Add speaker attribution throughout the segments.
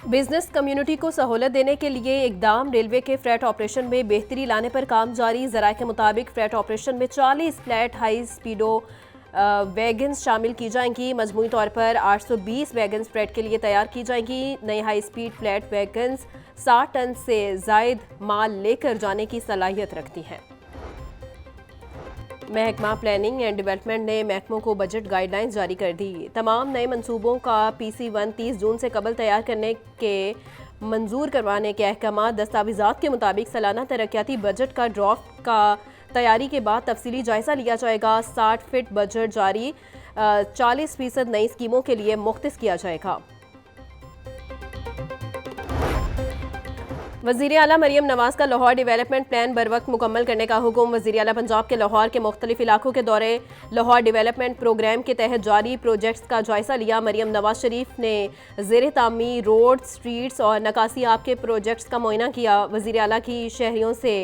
Speaker 1: Business community को सहूलत देने के लिए इकदाम। रेलवे के फ्रेट ऑपरेशन में बेहतरी लाने पर काम जारी। ज़राए के मुताबिक फ्रेट ऑपरेशन में 40 फ्लैट हाई स्पीडो वैगन्स शामिल की जाएंगी। मजमूई तौर पर 820 वैगन्स फ्रेट के लिए तैयार की जाएंगी। नई high speed flat wagons 60 tonne से जायद माल लेकर जाने की सलाहियत रखती हैं। महकमा प्लानिंग एंड डेवलपमेंट ने महकमों को बजट गाइडलाइंस जारी कर दी। तमाम नए मंसूबों का PC-1 30 जून से कबल तैयार करने के मंजूर करवाने के अहकाम। दस्तावेज़ात के मुताबिक सालाना तरक्याती बजट का ड्राफ्ट का तैयारी के बाद तफसीली जायजा लिया जाएगा। 60 फीट बजट जारी 40% नई स्कीमों के लिए मुख्तस किया जाएगा। वज़ीर आला मरियम नवाज का लाहौर डेवलपमेंट प्लान बर वक्त मुकम्मल करने का हुक्म। वज़ीर आला पंजाब के लाहौर के मुख्तलिफ इलाकों के दौरे लाहौर डेवलपमेंट प्रोग्राम के तहत जारी प्रोजेक्ट्स का जायजा लिया। मरियम नवाज शरीफ ने ज़ेर तामीर रोड, स्ट्रीट्स और नकासी आब के प्रोजेक्ट्स का मुआयना किया। वज़ीर आला की शहरियों से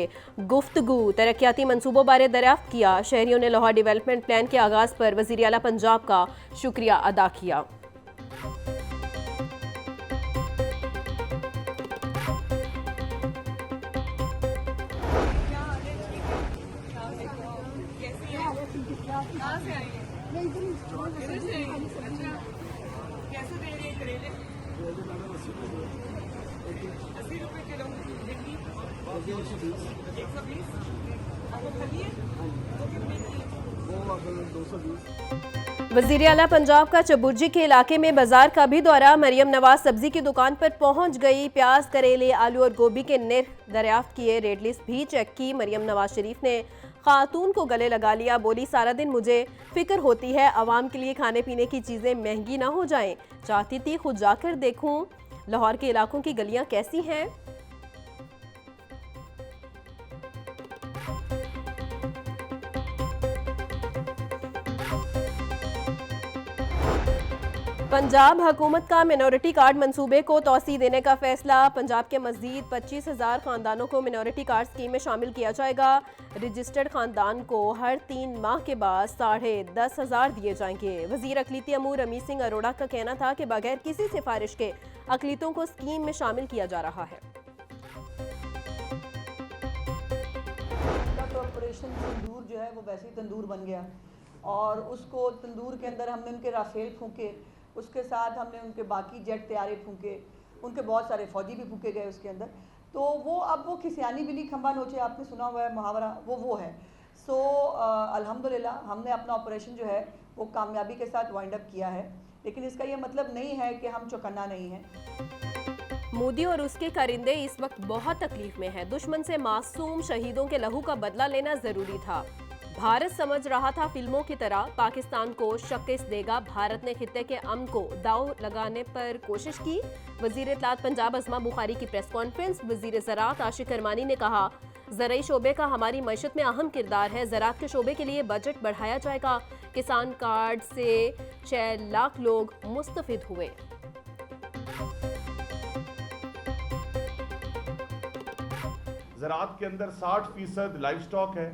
Speaker 1: गुफ्तगू, तरक्याती मनसूबों बारे दरियाफ्त किया। शहरियों ने लाहौर डेवलपमेंट प्लान के आगाज़ पर वज़ीर आला पंजाब का शुक्रिया अदा किया।
Speaker 2: कहाँ से आई है? इधर से आई है? अच्छा, कैसे दे रही है करेले? 80 रुपए किलो। भिंडी 120। आपको खली है? वो कितने की है? वो 220।
Speaker 1: वज़ीर आला पंजाब का चबुर्जी के इलाके में बाजार का भी दौरा। मरियम नवाज सब्जी की दुकान पर पहुंच गई। प्याज, करेले, आलू और गोभी के निर्ख दरियाफ्त किए। रेट लिस्ट भी चेक की। मरियम नवाज शरीफ ने खातून को गले लगा लिया। बोली, सारा दिन मुझे फिक्र होती है आवाम के लिए खाने पीने की चीज़ें महंगी ना हो जाएं। चाहती थी खुद जाकर देखूं लाहौर के इलाकों की गलियां कैसी हैं। पंजाब हुकूमत का मिनॉरिटी कार्ड मंसूबे को तौसी देने का फैसला। पंजाब के मज़ीद 25,000 ख़ानदानों को मिनॉरिटी कार्ड स्कीम में शामिल किया जाएगा। रजिस्टर्ड ख़ानदान को हर 3 माह के बाद 10,500 दिए जाएंगे। वज़ीर अक़लीती अमूर रमीत सिंह अरोड़ा का कहना था कि बगैर किसी सिफारिश के अक़लीतों को स्कीम में शामिल किया जा रहा है।
Speaker 3: तो ऑपरेशन तंदूर जो है वो वैसे ही तंदूर बन गया और उसको तंदूर के अंदर हमने उनके राफेल फूके, उसके साथ हमने उनके बाकी जेट तैयारे फूके, उनके बहुत सारे फौजी भी फूके गए उसके अंदर। तो वो अब वो खिसियानी बिल्ली खंबा नोचे, आपने सुना हुआ है मुहावरा, वो है। सो अल्हम्दुलिल्लाह हमने अपना ऑपरेशन जो है वो कामयाबी के साथ वाइंड अप किया है, लेकिन इसका ये मतलब नहीं है कि हम चौकन्ना नहीं हैं।
Speaker 1: मोदी और उसके कारिंदे इस वक्त बहुत तकलीफ में हैं। दुश्मन से मासूम शहीदों के लहू का बदला लेना जरूरी था। भारत समझ रहा था फिल्मों की तरह पाकिस्तान को शिकस्त देगा। भारत ने खित्ते के अमन को दाव लगाने पर कोशिश की। वजीर इत्तलात पंजाब अज़मा बुखारी की प्रेस कॉन्फ्रेंस। वजीर ज़राअत आशिक करमानी ने कहा, ज़राई शोबे का हमारी मईशत में अहम किरदार है। ज़राअत के शोबे के लिए बजट बढ़ाया जाएगा। किसान कार्ड से 6 लाख लोग मुस्तफिद हुए।
Speaker 4: ज़राअत के अंदर 60% लाइव स्टॉक है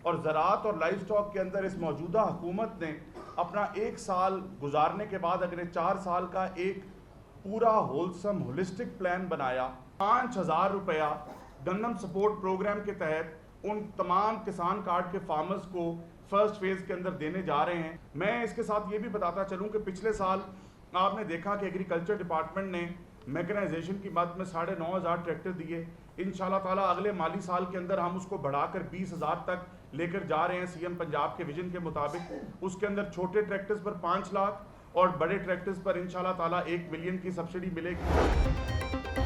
Speaker 4: और ज़राअत और लाइव स्टॉक के अंदर इस मौजूदा हुकूमत ने अपना 1 साल गुजारने के बाद अगले 4 साल का एक पूरा होलसम होलिस्टिक प्लान बनाया। 5,000 रुपया गंदम सपोर्ट प्रोग्राम के तहत उन तमाम किसान कार्ड के फार्मर्स को फर्स्ट फेज़ के अंदर देने जा रहे हैं। मैं इसके साथ ये भी बताता चलूँ कि पिछले साल आपने देखा कि एग्रीकल्चर डिपार्टमेंट ने मैकेनाइजेशन की मद में 9,500 ट्रैक्टर दिए। इंशाल्लाह ताला अगले माली साल के अंदर हम उसको बढ़ाकर 20,000 तक लेकर जा रहे हैं सीएम पंजाब के विजन के मुताबिक। उसके अंदर छोटे ट्रैक्टर्स पर 5 लाख और बड़े ट्रैक्टर्स पर इंशाल्लाह ताला 1 मिलियन की सब्सिडी मिलेगी।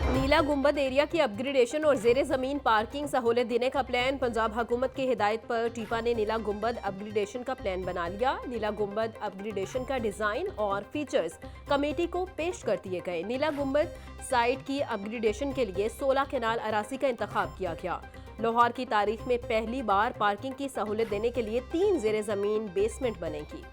Speaker 1: नीला गुंबद एरिया की अपग्रेडेशन और जेर ज़मीन पार्किंग सहूलत देने का प्लान। पंजाब हुकूमत की हिदायत पर टीपा ने नीला गुंबद अपग्रेडेशन का प्लान बना लिया। नीला गुंबद अपग्रेडेशन का डिज़ाइन और फीचर्स कमेटी को पेश कर दिए गए। नीला गुंबद साइट की अपग्रेडेशन के लिए 16 केनाल अरासी का इंतखाब किया गया। लाहौर की तारीख में पहली बार पार्किंग की सहूलत देने के लिए 3 जेर ज़मीन बेसमेंट बनेगी।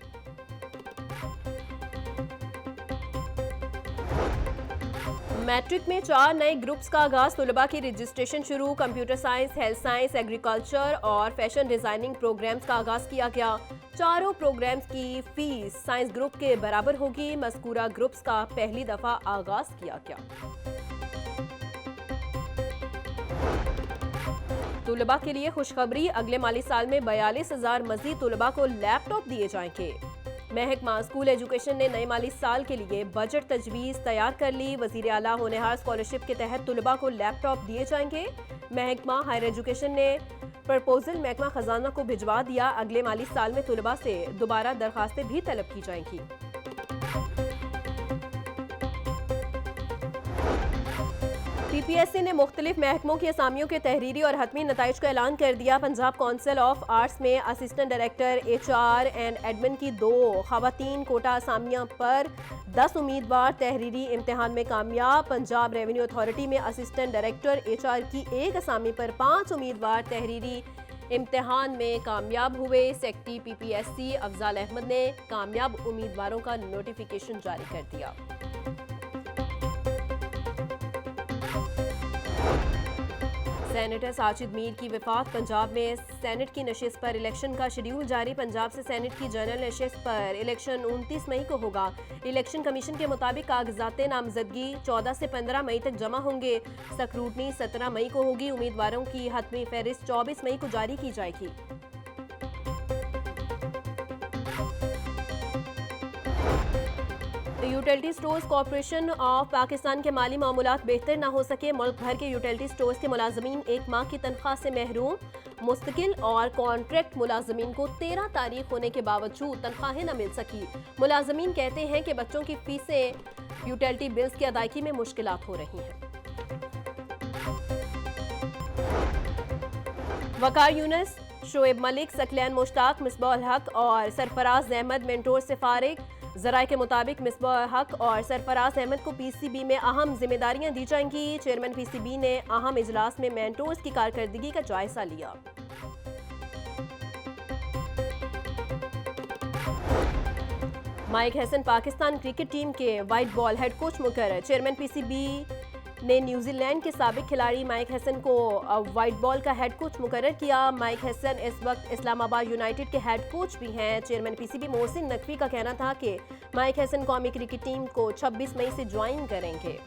Speaker 1: मैट्रिक में 4 नए ग्रुप्स का आगाज। तलबा की रजिस्ट्रेशन शुरू। Computer science, health science, agriculture और फैशन डिजाइनिंग प्रोग्राम्स का आगाज किया गया। चारों प्रोग्राम्स की फीस साइंस ग्रुप के बराबर होगी। मज़कूरा ग्रुप्स का पहली दफा आगाज किया गया। तुलबा के लिए खुशखबरी, अगले माली साल में 42,000 मजीद तुलबा को लैपटॉप दिए जाएंगे। महकमा स्कूल एजुकेशन ने नए माली साल के लिए बजट तजवीज़ तैयार कर ली। वजीर आला होनहार स्कॉलरशिप के तहत तुलबा को लैपटॉप दिए जाएंगे। महकमा हायर एजुकेशन ने प्रपोजल महकमा खजाना को भिजवा दिया। अगले माली साल में तुलबा से दोबारा दरखास्तें भी तलब की जाएंगी। पीपीएससी ने मुख्तलिफ महकमों की असामियों के तहरीरी और हतमी नताइज का ऐलान कर दिया। पंजाब काउंसिल ऑफ आर्ट्स में assistant director HR and admin की 2 खवातीन कोटा असामियां पर 10 उम्मीदवार तहरीरी इम्तिहान में कामयाब। पंजाब रेवेन्यू अथॉरिटी में असिस्टेंट डायरेक्टर HR की 1 असामी पर 5 उम्मीदवार तहरीरी इम्तिहान में कामयाब हुए। सेक्रेटरी PPSC अफजाल अहमद ने कामयाब उम्मीदवारों का नोटिफिकेशन जारी कर दिया। सेनेटर साजिद मीर की वफात। पंजाब में सेनेट की नशिस्त पर इलेक्शन का शेड्यूल जारी। पंजाब से सेनेट की जनरल नशिस्त पर इलेक्शन 29 मई को होगा। इलेक्शन कमीशन के मुताबिक कागजात नामजदगी 14 से 15 मई तक जमा होंगे। स्क्रूटनी 17 मई को होगी। उम्मीदवारों की हतमी फहरिस्त 24 मई को जारी की जाएगी। Utility stores corporation of Pakistan के माली मामूलात बेहतर ना हो सके। मुल्क भर के यूटिलिटी स्टोर्स के मुलाजमीन 1 माह की तनख्वाह से महरूम। मुस्तकिल और कॉन्ट्रैक्ट मुलाजमीन को 13 तारीख होने के बावजूद तनख्वाहें न मिल सकी। मुलाजमीन कहते हैं कि बच्चों की फीसें यूटिलिटी बिल्स की अदायगी में मुश्किलात हो रही हैं। वकार यूनुस, शोएब मलिक, सकलैन मुश्ताक, मिसबाह हक और सरफराज अहमद मेंटोर से फारिग। ज़राए के मुताबिक मिसबाह हक और सरफराज अहमद को PCB में अहम जिम्मेदारियां दी जाएंगी। चेयरमैन PCB ने अहम इजलास में मेंटोर्स की कारकर्दगी का जायजा लिया। Mic Hesson Pakistan cricket team के वाइट बॉल हेड कोच मुकर्रर। चेयरमैन PCB ने न्यूजीलैंड के साबिक खिलाड़ी माइक हैसन को वाइट बॉल का हेड कोच मुकर्रर किया। माइक हैसन इस वक्त इस्लामाबाद यूनाइटेड के हेड कोच भी हैं। चेयरमैन PCB मोहसिन नकवी का कहना था कि माइक हैसन कौमी क्रिकेट टीम को 26 मई से ज्वाइन करेंगे।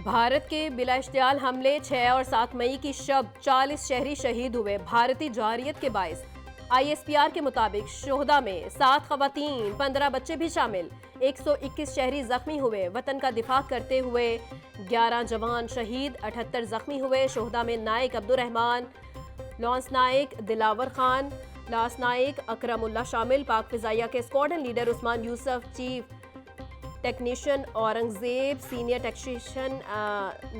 Speaker 1: भारत के बिला इश्तियाल हमले 6 और 7 मई की शब 40 शहरी शहीद हुए। भारतीय जारियत के बायस ISPR के मुताबिक शोहदा में 7 खवातीन, 15 बच्चे भी शामिल। 121 शहरी जख्मी हुए। वतन का दिफा करते हुए 11 जवान शहीद, 78 जख्मी हुए। शोहदा में नायक अब्दुर्रहमान, लॉन्स नायक दिलावर खान, लास नायक अकरमुल्ला शामिल। पाक फिजाइया के squadron leader Usman Yusuf, chief technician Aurangzeb, senior technician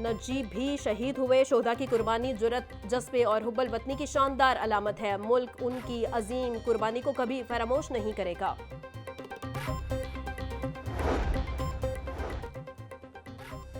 Speaker 1: Najeeb भी शहीद हुए। शोहदा की कुर्बानी जुर्रत, जज्बे और हुब्बुल वतनी की शानदार अलामत है। मुल्क उनकी अजीम कुर्बानी को कभी फरामोश नहीं करेगा।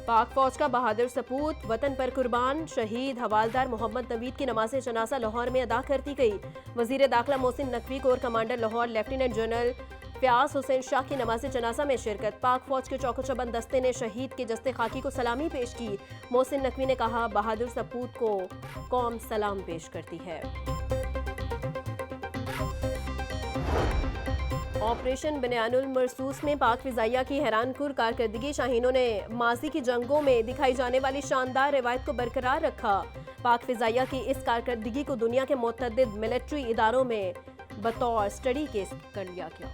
Speaker 1: पाक फौज का बहादुर सपूत, वतन पर कुर्बान शहीद हवालदार मोहम्मद नवीद की नमाज जनाजा लाहौर में अदा कर दी गई। वजीर दाखिला Mohsin Naqvi, core commander Lahore lieutenant general Fayyaz Hussain Shah की नमाज जनाजा में शिरकत। पाक फौज के चौको-चौबंद दस्ते ने शहीद के जस्ते खाकी को सलामी पेश की। मोहसिन नकवी ने कहा, बहादुर सपूत को कौम सलाम पेश करती है। ऑपरेशन बनियानुल मरसूस में पाक फिजाइया की हैरानकुन कारकर्दगी। शाहीनों ने माजी की जंगों में दिखाई जाने वाली शानदार रिवायत को बरकरार रखा। पाक फिजाइया की इस कारकर्दगी को दुनिया के मुतअद्दिद मिलिट्री इदारों में बतौर स्टडी केस कर लिया गया।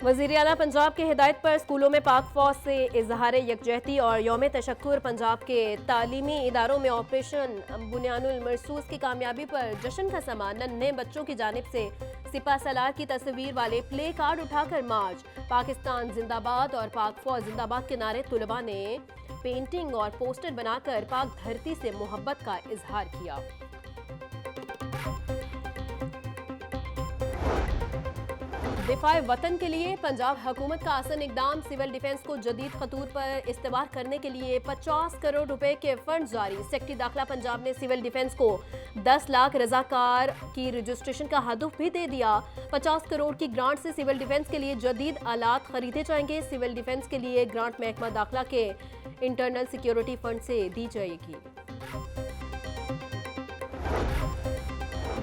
Speaker 1: वज़ीर आला पंजाब की हिदायत पर स्कूलों में पाक फौज से इजहार यकजहती और यौम तशक्कुर। पंजाब के तालीमी इदारों में ऑपरेशन बुनियानुल मरसूस की कामयाबी पर जश्न का समा। नन्हे बच्चों की जानिब से सिपा सलार की तस्वीर वाले प्ले कार्ड उठाकर मार्च। पाकिस्तान जिंदाबाद और पाक फौज जिंदाबाद के नारे तुलबा ने पेंटिंग और पोस्टर बनाकर पाक धरती से मोहब्बत का इजहार किया। दिफाए वतन के लिए पंजाब हुकूमत का आसन इकदाम, सिविल डिफेंस को जदीद खतूर पर इस्तेमाल करने के लिए 50 करोड़ रुपए के फंड जारी। सेक्रेटरी दाखिला पंजाब ने सिविल डिफेंस को 10 लाख रजाकार की रजिस्ट्रेशन का हदफ भी दे दिया। 50 करोड़ की ग्रांट से सिविल डिफेंस के लिए जदीद आलात खरीदे जाएंगे। सिविल डिफेंस के लिए ग्रांट महकमा दाखिला के इंटरनल सिक्योरिटी फंड से दी जाएगी।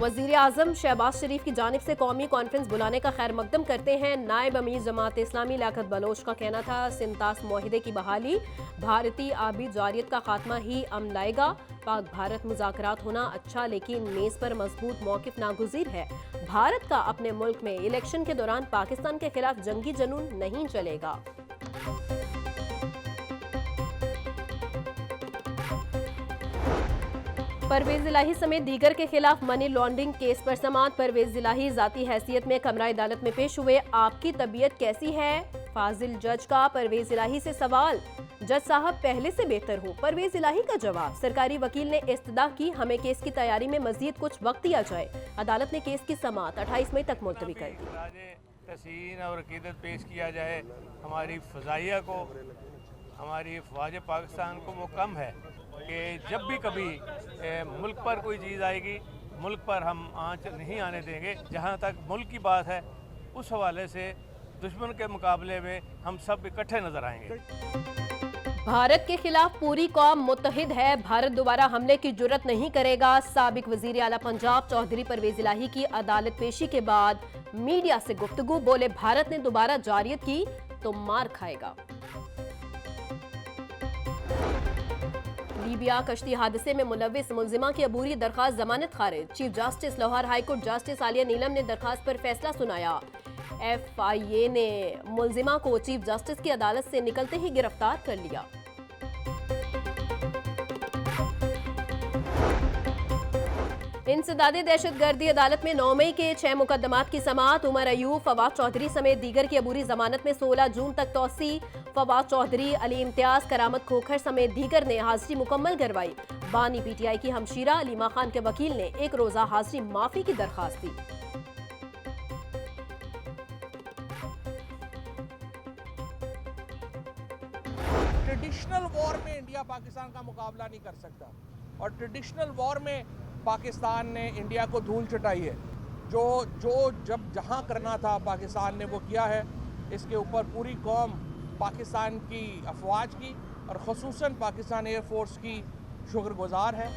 Speaker 1: वज़ीर आज़म शहबाज शरीफ की जानिब से कौमी कॉन्फ्रेंस बुलाने का खैर मकदम करते हैं। नायब अमीर जमात इस्लामी लियाकत बलोच का कहना था, सिंतास मुआहिदे की बहाली भारतीय आबी जारियत का खात्मा ही अमन लाएगा। पाक भारत मुज़ाकरात होना अच्छा, लेकिन मेज़ पर मजबूत मौक़िफ़ नागुज़ीर है। भारत का अपने मुल्क में इलेक्शन के दौरान पाकिस्तान के खिलाफ जंगी जुनून नहीं चलेगा। परवेज इलाही समेत दीगर के खिलाफ मनी लॉन्ड्रिंग केस पर समाअत। परवेज इलाही जाती हैसियत में कमरा अदालत में पेश हुए। आपकी तबीयत कैसी है? फाजिल जज का परवेज इलाही से सवाल। जज साहब पहले से बेहतर हूँ। परवेज इलाही का जवाब। सरकारी वकील ने इस्तदा की, हमें केस की तैयारी में मजीद कुछ वक्त दिया जाए। अदालत ने केस की समाअत 28 मई तक मुलतवी कर दी।
Speaker 5: तहसीन और अकीदत पेश किया जाए। हमारी फ़ज़ाइया को, हमारी फ़ौज पाकिस्तान को वो कम है कि जब भी कभी मुल्क पर कोई चीज़ आएगी, मुल्क पर हम आंच नहीं आने देंगे। जहाँ तक मुल्क की बात है, उस हवाले से दुश्मन के मुकाबले में हम सब इकट्ठे नज़र आएंगे।
Speaker 1: भारत के खिलाफ पूरी कौम मुत्तहिद है। भारत दोबारा हमले की जुर्रत नहीं करेगा। साबिक वजीर आला पंजाब चौधरी परवेज इलाही की अदालत पेशी के बाद मीडिया से गुफ्तगू, बोले भारत ने दोबारा जारियत की तो मार खाएगा। लीबिया कश्ती हादसे में मुलविस मुलजिमा की अबूरी दरखास्त जमानत खारिज। Chief justice Lahore high court justice Aalia Neelum ने दरखास्त पर फैसला सुनाया। FIA ने मुलजिमा को चीफ जस्टिस की अदालत से निकलते ही गिरफ्तार कर लिया। इंसदादे दहशतगर्दी अदालत में 9 मई के 6 मुकदमात की समाअत। उमर अयूब, फवाद चौधरी समेत दीगर की अबूरी जमानत में 16 जून तक तौसी। फवाद चौधरी, अली इम्तियाज, करामत खोखर समेत दीगर ने हाजिरी मुकम्मल करवाई। बानी PTI की हमशीरा अलीमा खान के वकील ने एक रोजा हाजिरी माफी की दरखास्त दी।
Speaker 6: ट्रेडिशनल वॉर में इंडिया पाकिस्तान का मुकाबला नहीं कर सकता, और ट्रेडिशनल वॉर में पाकिस्तान ने इंडिया को धूल चटाई है। जो जब जहां करना था पाकिस्तान ने वो किया है। इसके ऊपर पूरी कौम पाकिस्तान की अफवाज की और ख़ुसूसन पाकिस्तान एयरफोर्स की शुक्रगुजार है।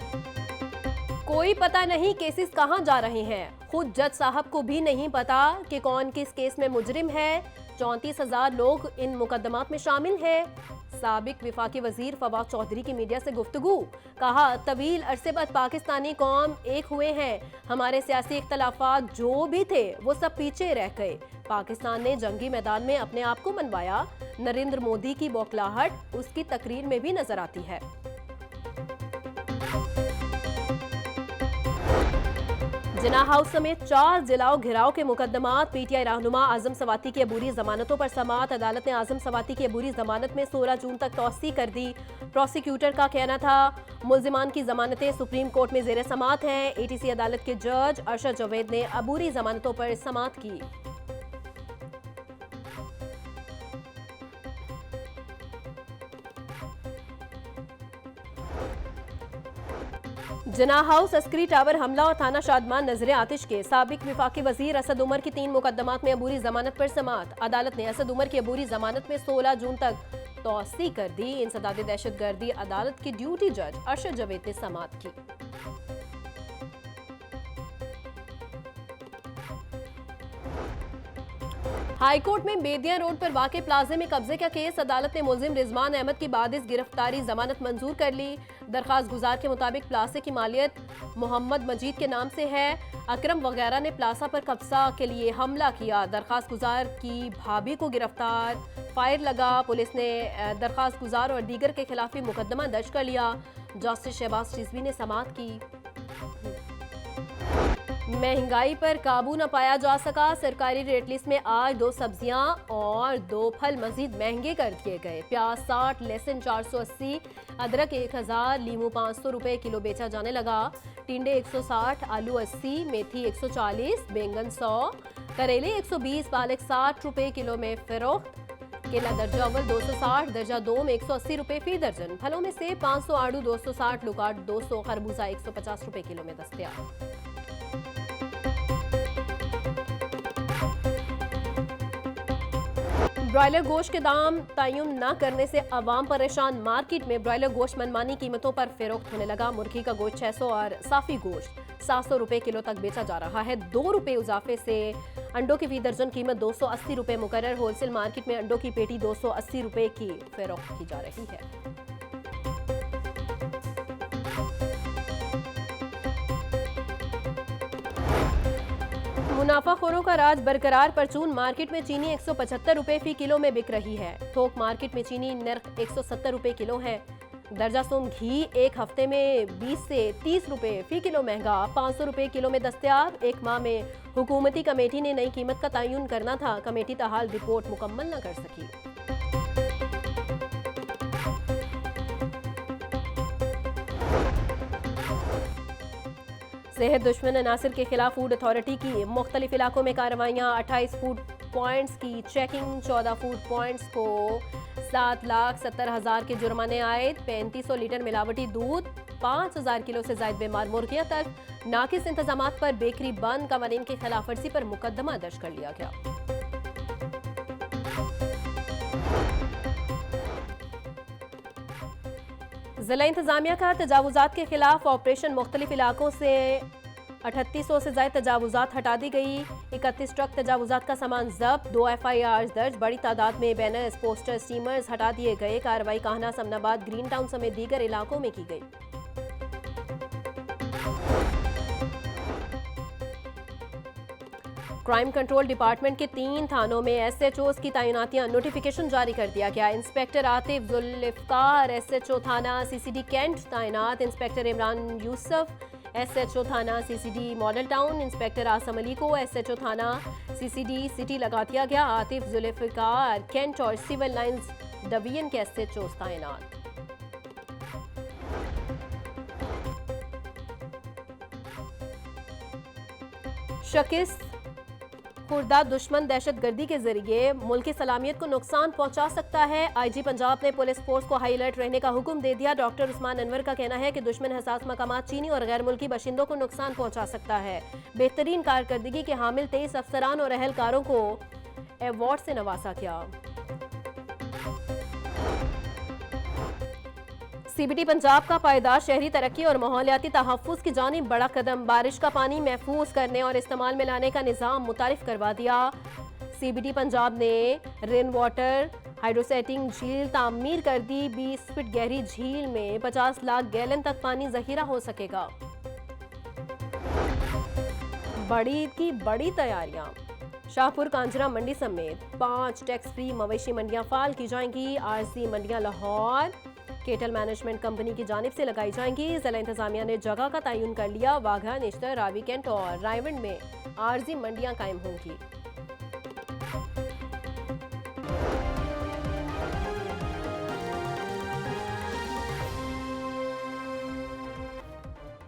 Speaker 1: कोई पता नहीं केसेस कहां जा रहे हैं। खुद जज साहब को भी नहीं पता कि कौन किस केस में मुजरिम है। 34,000 लोग इन मुकदमात में शामिल हैं। साबिक विफाकी वजीर फवाद चौधरी की मीडिया से गुफ्तगू, कहा तवील अरसे बाद पाकिस्तानी कौम एक हुए हैं। हमारे सियासी इख्तलाफात जो भी थे वो सब पीछे रह गए। पाकिस्तान ने जंगी मैदान में अपने आप को मनवाया। नरेंद्र मोदी की बौखलाहट उसकी तकरीर में भी नजर आती है। जिन्ना हाउस समेत 4 जिलाओं घिराव के मुकदमात। PTI रहनुमा आजम सवाती की अबूरी जमानतों पर समाअत। अदालत ने आजम सवाती की अबूरी जमानत में 16 जून तक तौसी कर दी। प्रोसिक्यूटर का कहना था मुल्जिमान की जमानतें सुप्रीम कोर्ट में जेर समाअत हैं। ATC अदालत के जज अरशद जावेद ने अबूरी जमानतों पर समाअत की। जिन्ना हाउस अस्करी टावर हमला और थाना शादमान नजरे आतिश के। साबिक विफाकी वजीर असद उमर की 3 मुकदमात में अबूरी जमानत पर समाअत। अदालत ने असद उमर की अबूरी जमानत में 16 जून तक तौसी कर दी। इंसदादे दहशतगर्दी अदालत की ड्यूटी जज अरशद जावेद ने समाअत की। हाईकोर्ट में बेदिया रोड पर वाक़े प्लाजे में कब्जे का केस। अदालत ने मुलजिम रिजवान अहमद की बादिस गिरफ्तारी जमानत मंजूर कर ली। दरखास्त गुजार के मुताबिक प्लाजे की मालियत मोहम्मद मजीद के नाम से है। अकरम वगैरह ने प्लाजा पर कब्जा के लिए हमला किया। दरखास्त गुजार की भाभी को गिरफ्तार, फायर लगा। पुलिस ने दरखास्त गुजार और दीगर के खिलाफ मुकदमा दर्ज कर लिया। जस्टिस शहबाज रिजवी ने समाअत की। महंगाई पर काबू न पाया जा सका। सरकारी रेट लिस्ट में आज 2 सब्जियां और 2 फल मजीद महंगे कर दिए गए। प्याज 60, लहसुन 480, अदरक 1000, लीमू 500 रुपए किलो बेचा जाने लगा। टिंडे 160, आलू 80, मेथी 140, बैंगन 100, करेले 120, पालक 60 रुपए किलो में फरोख्त। केला दर्जा अव्वल 260, दर्जा 2 में 180 रुपए फी दर्जन। फलों में सेब 500, आड़ू 260, लुकाट 200, खरबूजा 150 रुपए किलो में दस्तयाब। ब्रॉयलर गोश्त के दाम तयन न करने से अवाम परेशान। मार्केट में ब्रॉयलर गोश्त मनमानी कीमतों पर फरोख्त होने लगा। मुर्गी का गोश्त 600 और साफी गोश्त 700 रुपए किलो तक बेचा जा रहा है। 2 रुपए इजाफे से अंडों की फी दर्जन कीमत 280 रुपए मुकर्रर। होलसेल मार्केट में अंडों की पेटी 280 रुपए की फरोख्त की जा रही है। मुनाफाखोरों का राज बरकरार। परचून मार्केट में चीनी 175 रुपए फी किलो में बिक रही है। थोक मार्केट में चीनी नर्ख 170 रुपए किलो है। दर्जा सोम घी एक हफ्ते में 20 से 30 रुपए फी किलो महंगा, 500 रुपए किलो में दस्तयाब। एक माह में हुकूमती कमेटी ने नई कीमत का तयन करना था। कमेटी ताहाल रिपोर्ट मुकम्मल न कर सकी। सेहत दुश्मन अनासर के खिलाफ फूड अथॉरिटी की मुख्तलिफ इलाकों में कार्रवाइयाँ। 28 फूड पॉइंट्स की चेकिंग। 14 फूड पॉइंट्स को 7,70,000 के जुर्माने आए। 3500 लीटर मिलावटी दूध, 5000 किलो से ज्यादा बीमार मुर्गियां तक। नाकिस इंतजामात पर बेकरी बंद। कवानीन की खिलाफ वर्जी पर मुकदमा दर्ज कर लिया गया। जिला इंतजामिया का तजावुजात के खिलाफ ऑपरेशन। मुख्तलिफ इलाकों से 3800 से ज्यादा तजावुजात हटा दी गई। 31 ट्रक तजावुजात का सामान जब्त। 2 FIR दर्ज। बड़ी तादाद में बैनर्स, पोस्टर, स्टीमर्स हटा दिए गए। कार्रवाई काहना, समनाबाद, ग्रीन टाउन समेत दीगर इलाकों में की गई। क्राइम कंट्रोल डिपार्टमेंट के 3 थानों में SHOs की तैनातियां। नोटिफिकेशन जारी कर दिया गया। इंस्पेक्टर आतिफ जुल्फकार SHO थाना CCD कैंट तैनात। इंस्पेक्टर इमरान यूसुफ SHO थाना CCD model town. Inspector Asim Ali को SHO थाना CCD सिटी लगा दिया गया। आतिफ जुल्फकार कैंट और सिविल लाइंस डिवीजन के SHOs तैनात। शकिस खुर्दा दुश्मन दहशतगर्दी के जरिए मुल्क की सलामियत को नुकसान पहुंचा सकता है। IG पंजाब ने पुलिस फोर्स को हाई अलर्ट रहने का हुक्म दे दिया। डॉक्टर उस्मान अनवर का कहना है कि दुश्मन हसास मकामात चीनी और गैर मुल्की बाशिंदों को नुकसान पहुंचा सकता है। बेहतरीन कारकर्दगी के हामिल 23 अफसरान और अहलकारों को अवार्ड से नवाजा गया। CBD पंजाब का पायदार शहरी तरक्की और माहौलियाती तहफ़्फ़ुज़ की जानिब बड़ा कदम। बारिश का पानी महफूज करने और इस्तेमाल में लाने का निज़ाम मुतारिफ करवा दिया। CBD पंजाब ने रेन वाटर हाइड्रोसेटिंग झील तामीर कर दी। 20 फीट गहरी झील में 50 लाख गैलन तक पानी जखीरा हो सकेगा। बड़ी की बड़ी तैयारियां। शाहपुर कांजरा मंडी समेत 5 टैक्स फ्री मवेशी मंडियां फाल की जाएंगी। RC मंडियां लाहौर केटल मैनेजमेंट कंपनी की जानिब से लगाई जाएंगी। जिला इंतजामिया ने जगह का तयन कर लिया। वाघा, निश्तर, रावी कैंट और रायवंड में आरजी मंडियां कायम होंगी।